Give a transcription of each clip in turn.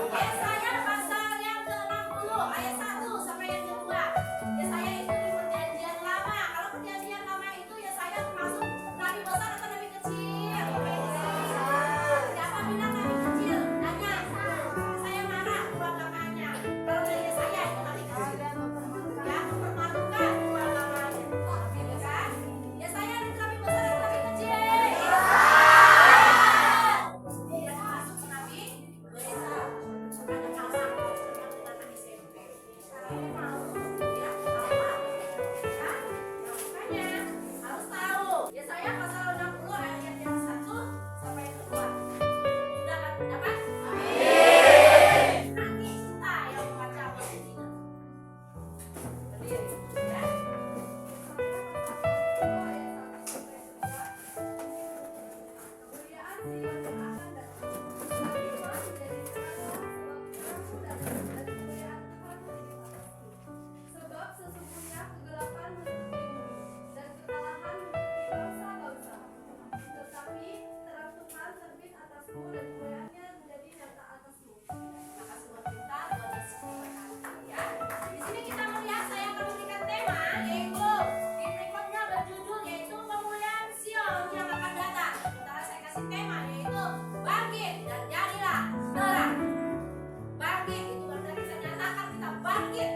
Yesaya pasal yang ke-60 ayat 1 sampai yang kedua. Yesaya itu di perjanjian lama. Kalau perjanjian lama itu Yesaya termasuk nabi besar atau nabi kecil? Siapa bilang nabi kecil? Tanya. Saya marah dua kakaknya. Kalau dari Yesaya itu nabi kecil. Ya, mempermalukan dua kakaknya. Ya kan? Yesaya itu nabi besar atau nabi kecil? Dia termasuk nabi besar. Ada pasal yang dengan SMP. Sekarang ini mau ya, tahu ya? Makanya harus tahu. Yesaya pasal 60 ayat yang 1 sampai yang kedua. Sudah kan dapat? Amin. Nanti kita yang membaca bersama. Berdiri ya. Kemuliaan Sion yang akan datang. Iman dari sebab sesungguhnya kegelapan menutupi bumi dan kekalahan menutupi bangsa-bangsa. Tetapi terang Tuhan terbit atasmu dan kemuliaannya menjadi nyata atasmu. Maka semua kita ya. Di sini kita melihat saya akan memberikan tema yaitu di berikutnya berjudul yaitu kemuliaan Sion yang akan datang. Sementara saya kasih tema yaitu bangkit dan jadilah terang. Bangkit itu berarti kita nyatakan kita bangkit.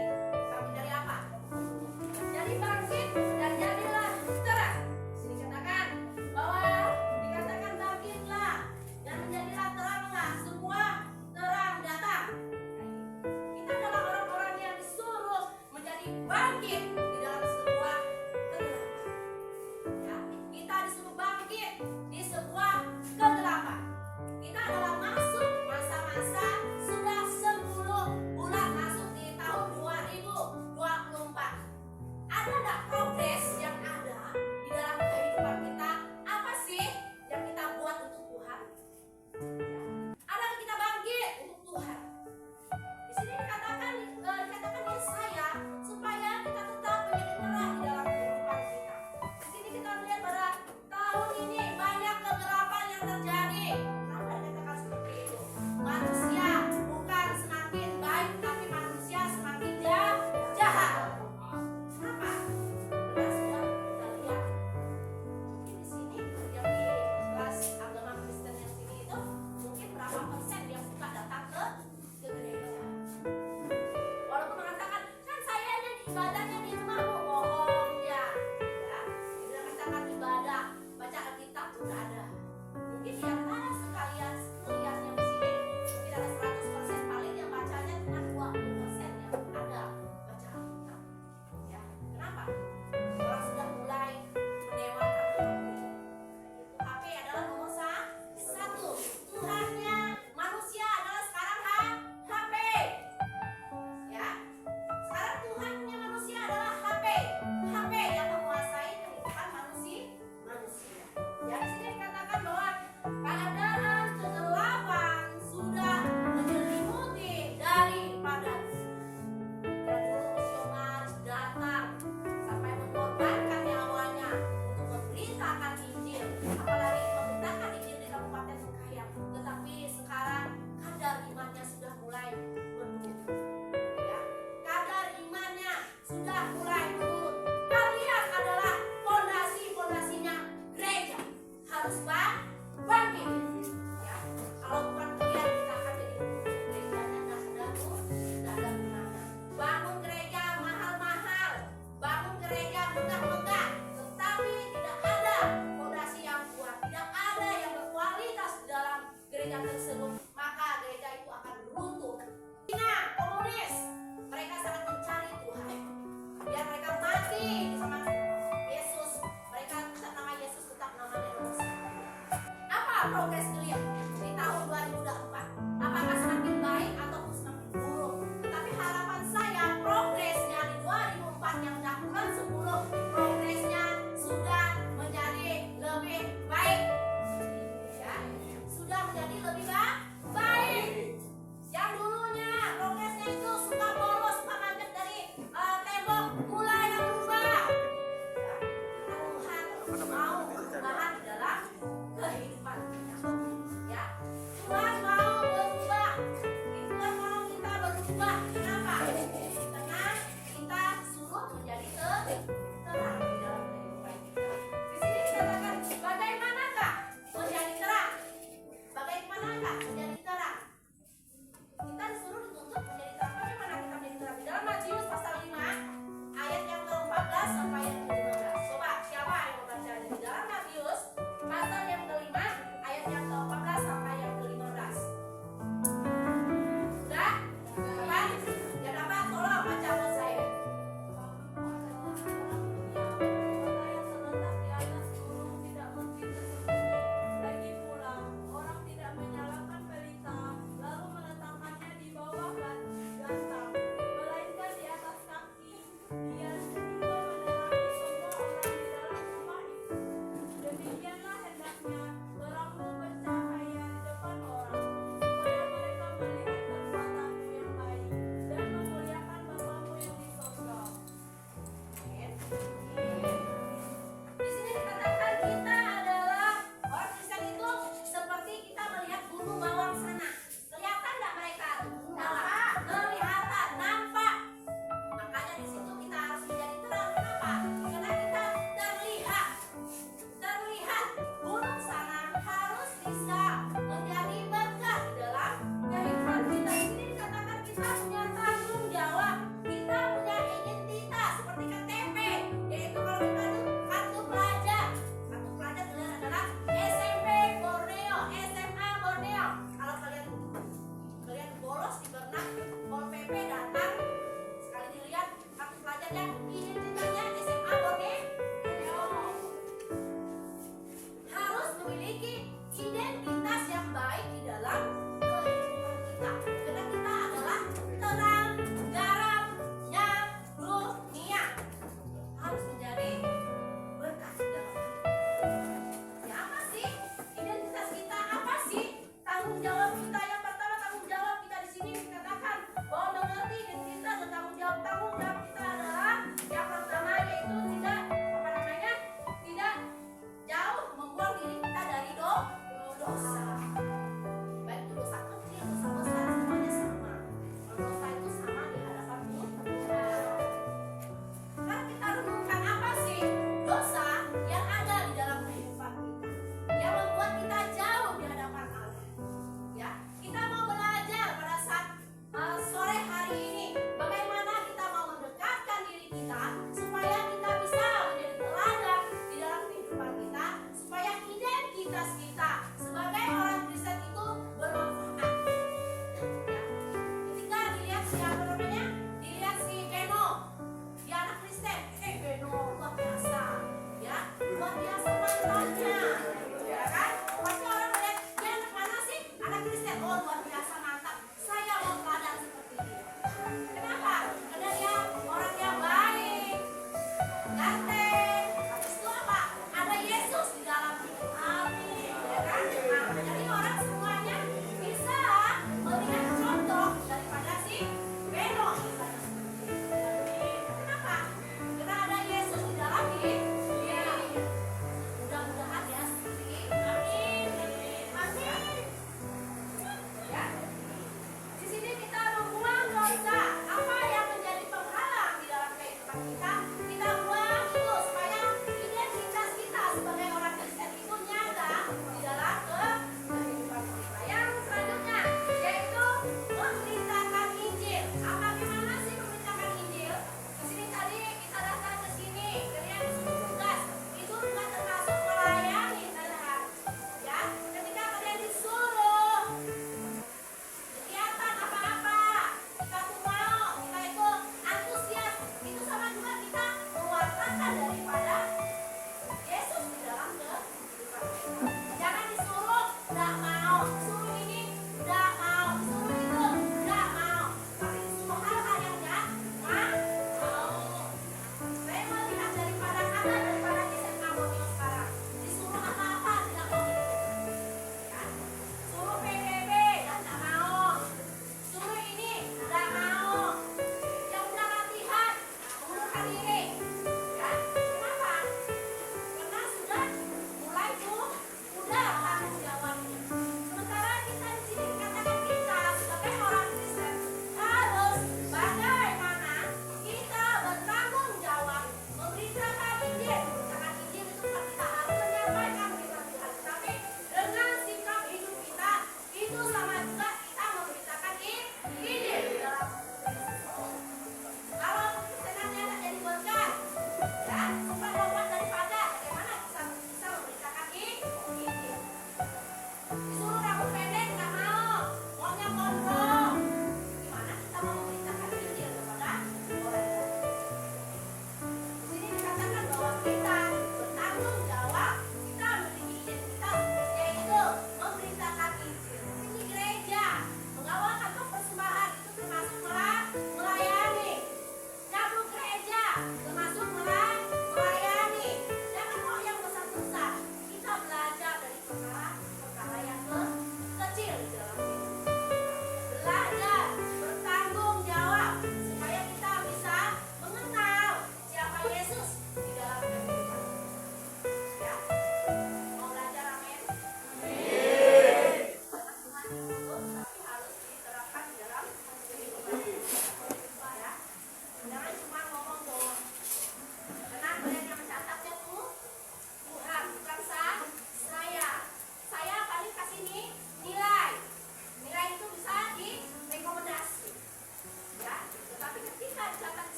Bangkit dari apa? Jadi bangkit dan jadilah terang. Sini katakan bahwa dikatakan bangkitlah dan menjadilah teranglah semua terang datang. Kita adalah orang-orang yang disuruh menjadi bangkit di dalam sebuah kegelapan. Ya, kita disuruh bangkit di sebuah kegelapan. Kita adalah masuk masa-masa sudah 10 bulan masuk di tahun 2024. Ada nggak progres yang ada di dalam kehidupan kita? Apa sih yang kita buat untuk Tuhan? Ya. Adakah kita bangkit untuk Tuhan? Di sini dikatakan Yesaya supaya kita tetap menjadi terang di dalam kehidupan kita. Di sini kita melihat pada tahun ini banyak kegelapan yang terjadi. Kenapa dikatakan seperti itu? Manusia bukan semakin baik, tapi manusia semakin jahat. Kenapa? Sudah kita lihat. Mungkin di sini yang di kelas agama Kristen yang sini itu mungkin berapa persen yang suka datang ke gereja. Walaupun mengatakan kan saya ada di ibadahnya di rumahmu, bohong ya. Ya, dia katakan ibadah, baca Alkitab pun nggak ada. Mungkin di antara sekalian melihat yang di sini mungkin ada 100% paling yang bacanya cuma 20% yang ada baca Alkitab. Ya, kenapa? Orang sudah mulai mendewakan HP. HP adalah nomor 1. Tuhannya manusia adalah sekarang HP. Ya. Sekarang Tuhannya manusia adalah HP. HP yang menguasai kehidupan manusia. Ya, di sini dikatakan bahwa keadaan kegelapan sudah menyelimuti daripada misionaris datang sampai mengorbankan nyawanya untuk memberitakan Injil, apalagi memberitakan Injil di Kabupaten Bengkayang. Tetapi sekarang kadar imannya sudah mulai menurun. Ya, kadar imannya sudah mulai menurun. Kalian adalah fondasinya gereja harus bangkit. Ya, kalau bukan kalian kita akan jadi gerejanya nggak ada gunanya. Bangun gereja mahal-mahal, bangun gereja megah-megah, tetapi tidak ada fondasi yang kuat, tidak ada yang berkualitas di dalam gereja tersebut, maka gereja itu akan runtuh. Cina, komunis, mereka sangat mencari Tuhan, biar mereka mati sama Yesus, mereka tetap nama Yesus tetap namanya nomor 1. Apa progres kalian di tahun 2024? Apakah semakin baik atau semakin buruk? Tetapi harapan saya progresnya di 2004 yang sudah bulan 10, progresnya sudah menjadi lebih baik. Ya, sudah menjadi lebih baik. Yang dulunya progresnya itu suka bolos, suka manjat dari tembok, mulai berubah. Ya, Tuhan mau perubahan di dalam kehidupan kita. Ya,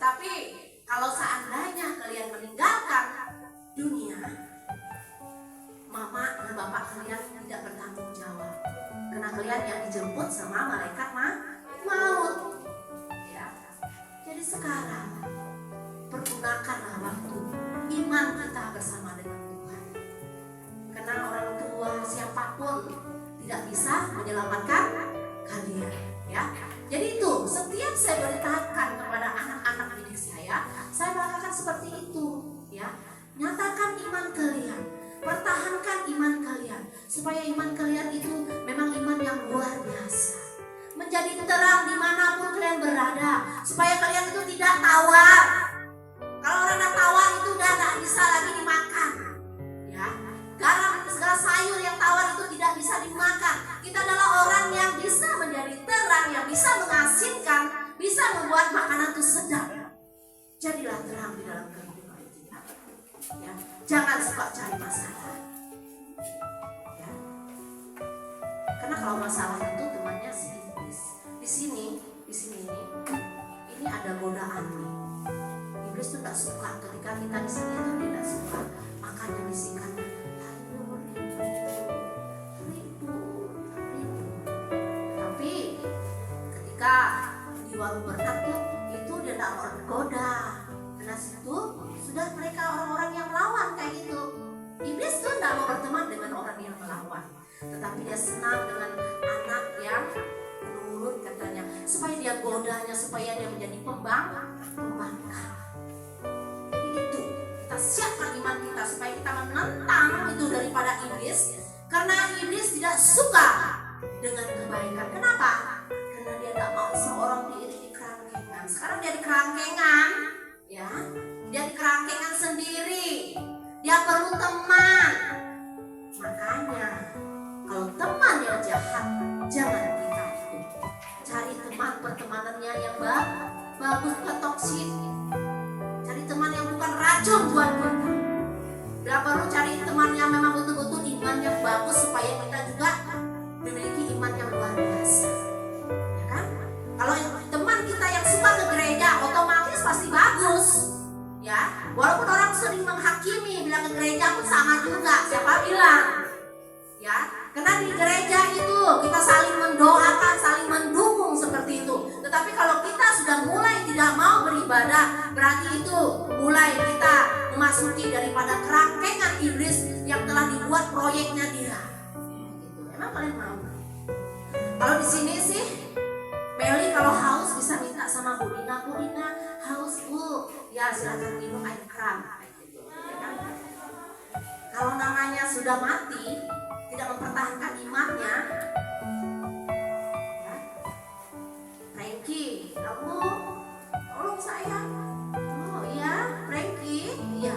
Tetapi kalau seandainya kalian meninggalkan dunia, mama dan bapak kalian tidak bertanggung jawab, karena kalian yang dijemput sama malaikat maut. Ya. Jadi sekarang pergunakanlah waktu iman kita bersama dengan Tuhan. Karena orang tua siapapun tidak bisa menyelamatkan kalian, ya. Jadi itu setiap saya beritakan kepada anak-anak didik saya melakukan seperti itu, ya. Nyatakan iman kalian, pertahankan iman kalian, supaya iman kalian itu memang iman yang luar biasa, menjadi terang dimanapun kalian berada, supaya kalian itu tidak tawar. Kalau orang tawar itu udah nggak bisa lagi dimakan, ya. Garam segala sayur yang tawar itu tidak bisa dimakan. Kita adalah orang yang bisa menjadi terang, yang bisa mengasinkan, bisa membuat makanan itu sedap. Jadilah terang di dalam kehidupan kita, ya. Jangan suka cari masalah, ya. Karena kalau masalah itu temannya si iblis. Di sini ini ada godaan nih. Iblis itu tidak suka ketika kita di sini itu tidak suka, makanya bisikannya ribut. Tapi ketika di warung berenang tuh itu dia tidak mau tergoda, karena situ sudah mereka orang-orang yang melawan kayak gitu. Iblis tuh tidak mau berteman dengan orang yang melawan, tetapi dia senang dengan anak yang menurut katanya, supaya dia godanya, supaya dia menjadi pembangkang. Kita siapkan iman kita supaya kita menentang itu daripada iblis, karena iblis tidak suka dengan kebaikan. Kenapa? Karena dia tidak mau seorang diri di kerangkengan. Sekarang dia di kerangkengan, ya, dia di kerangkengan sendiri, dia perlu teman. Makanya kalau teman yang jahat jangan kita ikut. Cari teman pertemanannya yang bagus, bukan toksik. Cari teman yang bukan racun buat kita. Bila perlu cari teman yang memang betul-betul iman yang bagus, supaya kita juga memiliki iman yang luar biasa, ya kan? Kalau teman kita yang suka ke gereja, otomatis pasti bagus, ya. Walaupun orang sering menghakimi, bilang ke gereja pun sama juga, siapa bilang, ya? Karena di gereja itu kita saling mendoakan, saling mendukung seperti itu. Tetapi kalau kita sudah mulai tidak mau beribadah, berarti itu mulai kita memasuki daripada kerangkengan iblis yang telah dibuat proyeknya dia. Gitu. Emang kalian mau? Kalau di sini sih, Meli kalau haus bisa minta sama Bu Dina haus Bu, ya silakan minum air keran. Gitu. Ya kan? Kalau namanya sudah mati, tidak mempertahankan imannya, ya. Frankie, kamu tolong saya. Oh iya, Frankie, iya.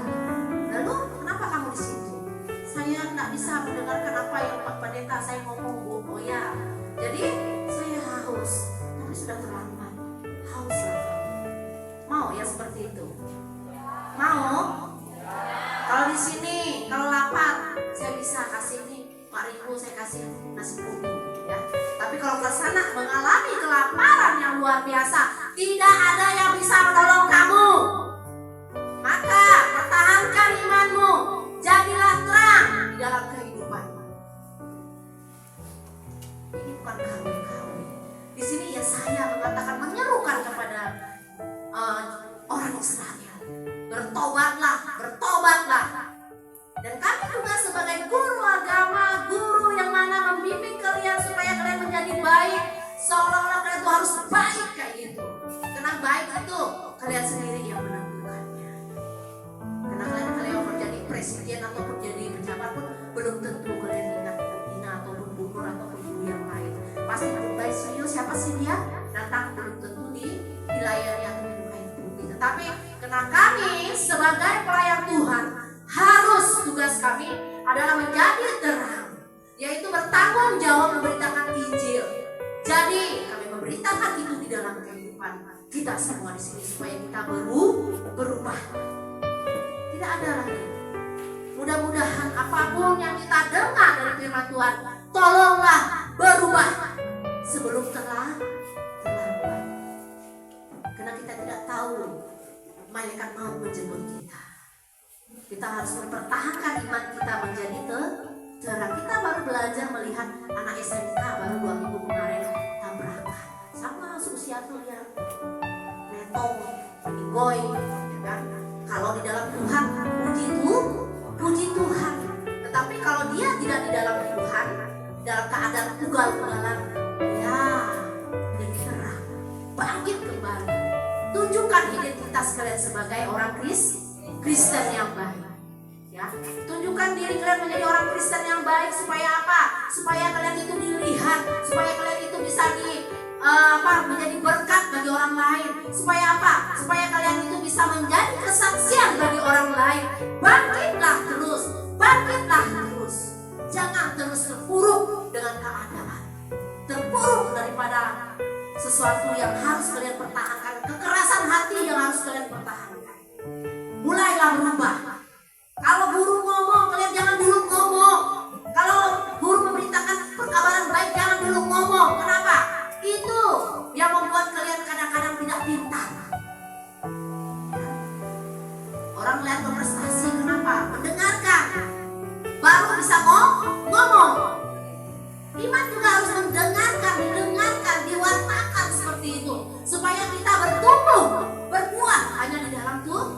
Lalu kenapa kamu di situ? Saya tidak bisa mendengarkan apa yang Pak Pendeta saya ngomong, Bu. Oh ya, jadi saya haus, tapi sudah terlambat. Hauslah. Mau ya seperti itu? Mau? Kalau di sini, kalau lapar, saya bisa kasih nih 4.000, saya kasih nasi kuning, ya. Tapi kalau ke sana mengalami kelaparan yang luar biasa, tidak ada yang bisa menolong kamu. Maka pertahankan imanmu, jadilah terang di dalam kehidupan. Ini bukan kawin-kawin. Di sini ya saya mengatakan, menyerukan kepada orang Israel, bertobatlah. Dan kami juga sebagai guru agama, guru yang mana membimbing kalian supaya kalian menjadi baik, seolah-olah kalian itu harus baik kayak gitu. Karena baik itu kalian sendiri yang menentukannya. Karena kalian menjadi presiden ataupun jadi pejabat pun belum tentu kalian ingat Ina ataupun Bu Nur ataupun guru yang lain. Pasti baik serius, siapa sih dia? Datang belum tentu dilayani atau minum air putih. Tetapi karena kami sebagai pelayan Tuhan, harus tugas kami adalah menjadi terang, yaitu bertanggung jawab memberitakan Injil. Jadi kami memberitakan itu di dalam kehidupan kita semua di sini supaya kita berubah. Tidak ada lagi. Mudah-mudahan apapun yang kita dengar dari firman Tuhan, tolonglah berubah sebelum terlambat. Karena kita tidak tahu malaikat maut menjemput kita. Kita harus mempertahankan iman kita menjadi terang. Kita baru belajar melihat anak SMK baru 2 minggu kemarin tabrakan sama seusia tuh ya, metong, boy, ya kan? Kalau di dalam Tuhan, puji Tuhan. Tetapi kalau dia tidak di dalam Tuhan, dalam keadaan ugal-ugalan, ya jadi terang, bangkit kembali. Tunjukkan identitas kalian sebagai orang Kristen yang baik. Ya, tunjukkan diri kalian menjadi orang Kristen yang baik supaya apa? Supaya kalian itu dilihat, supaya kalian itu bisa menjadi berkat bagi orang lain. Supaya apa? Supaya kalian itu bisa menjadi kesaksian bagi orang lain. Bangkitlah terus, bangkitlah terus. Jangan terus terpuruk dengan keadaan, terpuruk daripada sesuatu yang harus kalian pertahankan, kekerasan hati yang harus kalian pertahankan. Mulailah berubah. Kalau guru ngomong, kalian jangan dulu ngomong. Kalau guru memberitakan perkabaran baik, jangan dulu ngomong. Kenapa? Itu yang membuat kalian kadang-kadang tidak pintar. Orang lihat berprestasi, kenapa? Mendengarkan, baru bisa ngomong. Iman juga harus mendengarkan, didengarkan, diwartakan seperti itu, supaya kita bertumbuh, berbuah hanya di dalam Tuhan.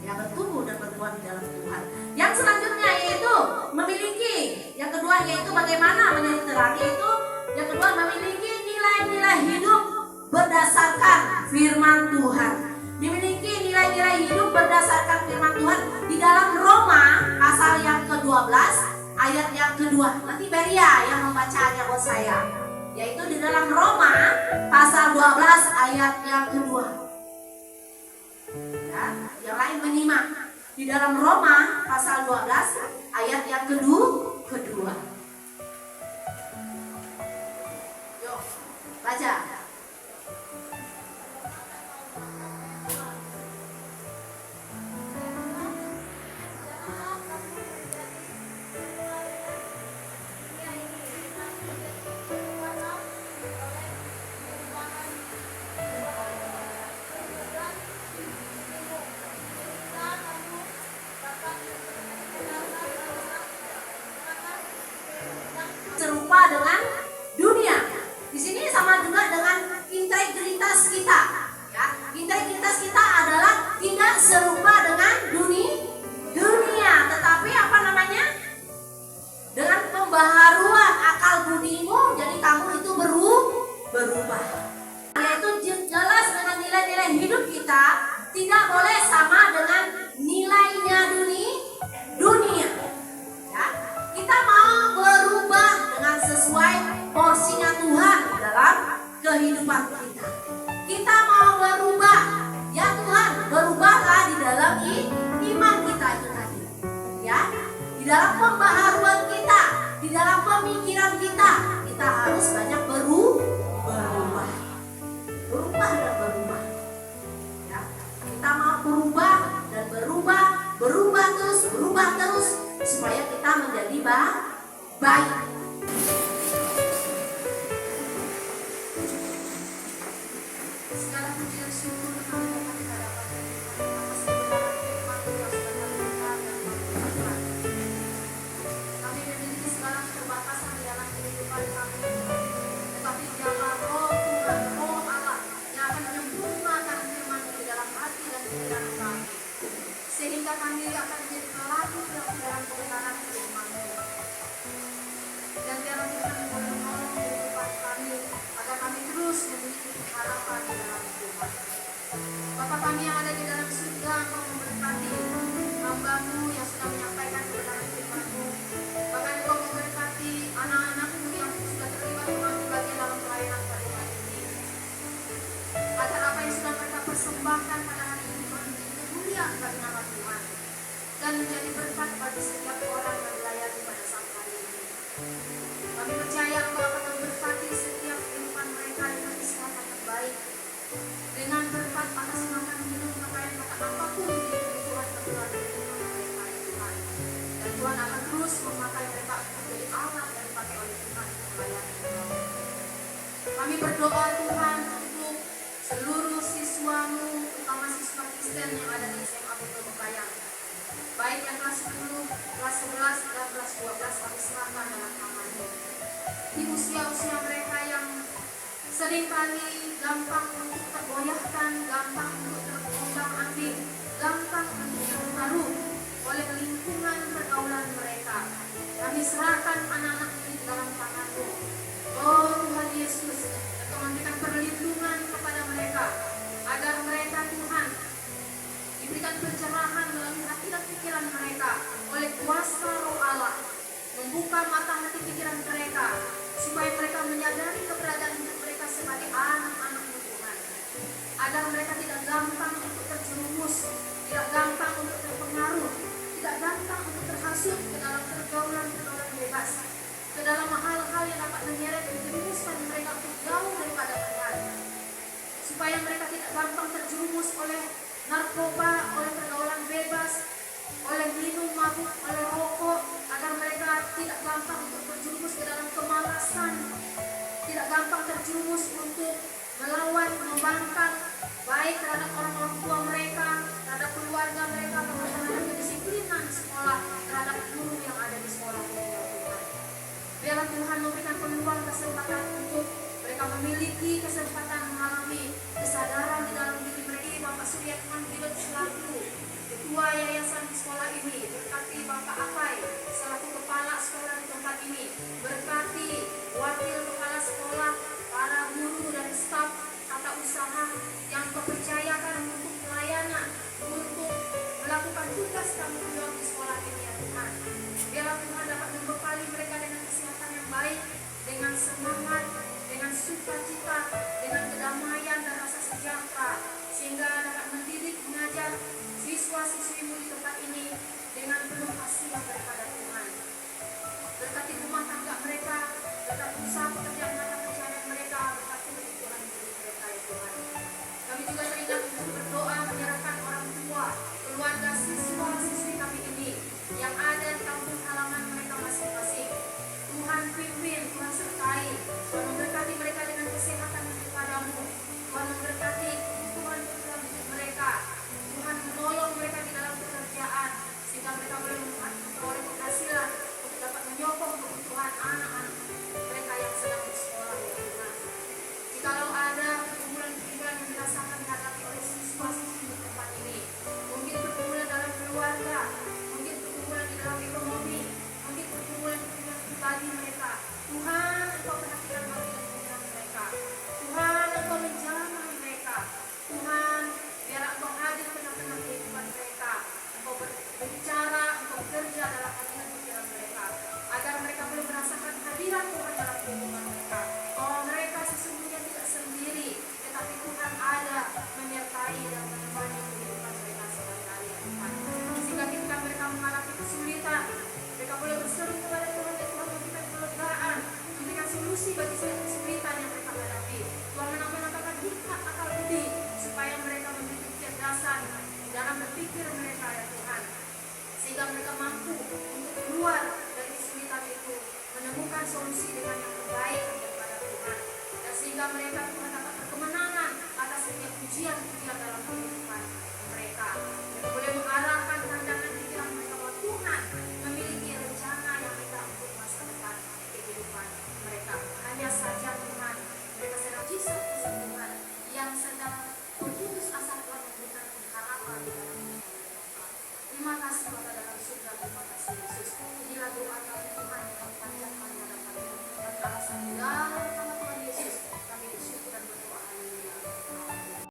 Ya, bertumbuh dan berbuah di dalam Tuhan. Yang selanjutnya yaitu memiliki. Yang kedua yaitu bagaimana menjadi terang, yaitu yang kedua memiliki nilai-nilai hidup berdasarkan firman Tuhan. Memiliki nilai-nilai hidup berdasarkan firman Tuhan di dalam Roma pasal yang ke-12 ayat yang kedua. Nanti Beria yang membacanya buat saya. Yaitu di dalam Roma pasal 12 ayat yang kedua. Ya, yang lain menyimak. Di dalam Roma pasal 12 ayat yang kedua. Yuk, baca. Serupa dengan dunia. Di sini sama juga dengan integritas kita. Ya, integritas kita adalah tidak serupa dengan dunia, tetapi apa namanya? Dengan pembaharuan akal budimu, jadi kamu itu berubah. Yaitu jelas dengan nilai-nilai hidup kita tidak boleh sama dengan nilainya dunia. Ya, kita mau berubah dengan sesuai porsinya Tuhan dalam kehidupan kita. Kita mau berubah, ya Tuhan, berubahlah di dalam iman kita itu tadi. Ya, di dalam pembaharuan kita, di dalam pemikiran kita harus banyak berubah dan berubah. Ya, kita mau berubah dan berubah terus supaya kita menjadi baik. Segala puji dan syukur kami dapat dihadapan atas kebenaran firman Tuhan sudah kami dengar dan kami. Kami memiliki segala keterbatasan di dalam kehidupan kami, tetapi dialah Roh Tuhan, Roh Allah yang akan menyempurnakan firman di dalam hati dan pikiran kami, sehingga kami akan menjadi pelaku dalam kebenaran firman Tuhan. Dan biarlah Tuhan boleh menolong kehidupan kami agar kami terus memiliki harapan di dalam Tuhan. Bapa kami yang ada di dalam surga, Engkau memberkati hamba-Mu yang sudah menyampaikan kebenaran firman-Mu. Bahkan Engkau memberkati anak-anak-Mu yang sudah terlibat mengambil bagian dalam pelayanan pada hari ini. Agar apa yang sudah mereka persembahkan pada hari ini boleh menjadi kemuliaan bagi nama Tuhan dan menjadi berkat bagi setiap orang yang melayani pada saat hari ini. Kami percaya Engkau akan memberkati setiap kehidupan mereka dengan kesehatan yang baik, dengan berkat atas makan minum pakaian maka apapun yang kebutuhan kebutuhan kehidupan mereka ya Tuhan. Dan Tuhan akan terus memakai mereka untuk menjadi alat yang dipakai oleh Tuhan untuk melayani Engkau. Kami berdoa Tuhan untuk seluruh siswa-Mu, terutama siswa dosen yang ada di SMA Putu Bayang, baik yang kelas 10, kelas 11, dan kelas 12 kami serahkan dalam tanganmu. Di usia-usia mereka yang seringkali gampang untuk tergoyahkan, gampang untuk terombang-ambing, gampang untuk terpengaruh oleh lingkungan pergaulan mereka, kami serahkan anak-anak ini dalam tanganmu. Oh Tuhan Yesus, Engkau memberikan perlindungan kepada mereka, agar mereka Tuhan diberikan pencerahan melalui hati dan pikiran mereka oleh kuasa Roh Allah, membuka mata hati pikiran mereka supaya mereka menyadari keberadaan hidup mereka sebagai anak-anak Tuhan, agar mereka tidak gampang untuk terjerumus, tidak gampang untuk terpengaruh, tidak gampang untuk terhasut ke dalam pergaulan-pergaulan bebas, ke dalam hal-hal yang dapat menyeret dan menjerumuskan mereka untuk jauh daripada Tuhan, supaya mereka tidak gampang terjerumus oleh narkoba, oleh pergaulan bebas, oleh minum mabuk, oleh rokok, agar mereka tidak gampang untuk terjerumus ke dalam kemalasan, tidak gampang terjerumus untuk melawan, membangkang, baik terhadap orang-orang tua mereka, terhadap keluarga mereka, terhadap kedisiplinan sekolah, terhadap guru yang ada di sekolah ini, Tuhan. Biarlah Tuhan memberikan peluang kesempatan untuk mereka memiliki kesempatan mengalami kesadaran di dalam diri mereka. Bapak Surya Tuhan hidup selaku ketua yayasan di sekolah ini, berkati Bapak Apai selaku kepala sekolah di tempat ini, berkati wakil kepala sekolah, para guru dan staf tata usaha yang Kau percayakan untuk pelayanan, untuk melakukan tugas tanggung jawab di sekolah ini, ya Tuhan. Biarlah Tuhan dapat membekali mereka dengan kesehatan yang baik, dengan semangat, dengan sukacita, dengan kedamaian dan rasa sejahtera, sehingga dapat mendidik, mengajar siswa-siswimu di tempat ini dengan penuh kasih daripada Tuhan. Berkati rumah tangga mereka, berkati usaha pekerjaan mata pencaharian mereka, berkati kebutuhan hidup mereka, ya Tuhan. Kami juga teringat untuk berdoa menyerahkan orang tua, keluarga siswa-siswi kami ini yang ada di kampung halaman mereka masing-masing. Tuhan pimpin, Tuhan sertai, Tuhan memberkati mereka dengan kesehatan daripadamu, Tuhan memberkati kebutuhan hidup mereka, Tuhan menolong mereka di dalam pekerjaan, sehingga mereka boleh memperoleh penghasilan untuk dapat menyokong kebutuhan anak-anak mereka yang sedang bersekolah, ya Tuhan. Jikalau ada pergumulan-pergumulan yang dirasakan dihadapi oleh siswa-siswi di tempat ini, mungkin pergumulan dalam keluarga, mungkin pergumulan di dalam ekonomi, mungkin pergumulan pribadi mereka, Tuhan Engkau perhatikan hati dan pikiran mereka, Tuhan Engkau menjamah mereka, Tuhan biar Engkau hadir tengah-tengah kehidupan mereka, Engkau berbicara, Engkau bekerja dalam hati dan pikiran mereka, agar mereka boleh merasakan hadirat Tuhan dalam kehidupan mereka. Oh, mereka sesungguhnya tidak sendiri, tetapi Tuhan ada menyertai dan menemani kehidupan mereka sehari-hari, ya Tuhan. Sehingga ketika mereka mengalami kesulitan, mereka boleh berseru kepada Tuhan, dan Tuhan memberikan kelegaan, memberikan solusi bagi kesulitan yang mereka hadapi. Tuhan menambahkan hikmat akal budi, supaya mereka memiliki kecerdasan dalam berpikir mereka, ya Tuhan, sehingga mereka mampu untuk keluar dari kesulitan itu, menemukan solusi dengan yang terbaik daripada Tuhan, dan sehingga mereka Tuhan dapat berkemenangan atas setiap ujian-ujian dalam kehidupan mereka. Mereka boleh mengarahkan pandangan pikiran mereka bahwa Tuhan memiliki rencana yang indah untuk masa depan kehidupan mereka. Hanya saja Tuhan, mereka sedang kisah-kisah Tuhan yang sedang berputus asa, Tuhan memberikan harapan di dalam hidup mereka. Terima kasih Bapa dalam surga, terima kasih Yesus. Inilah doa kami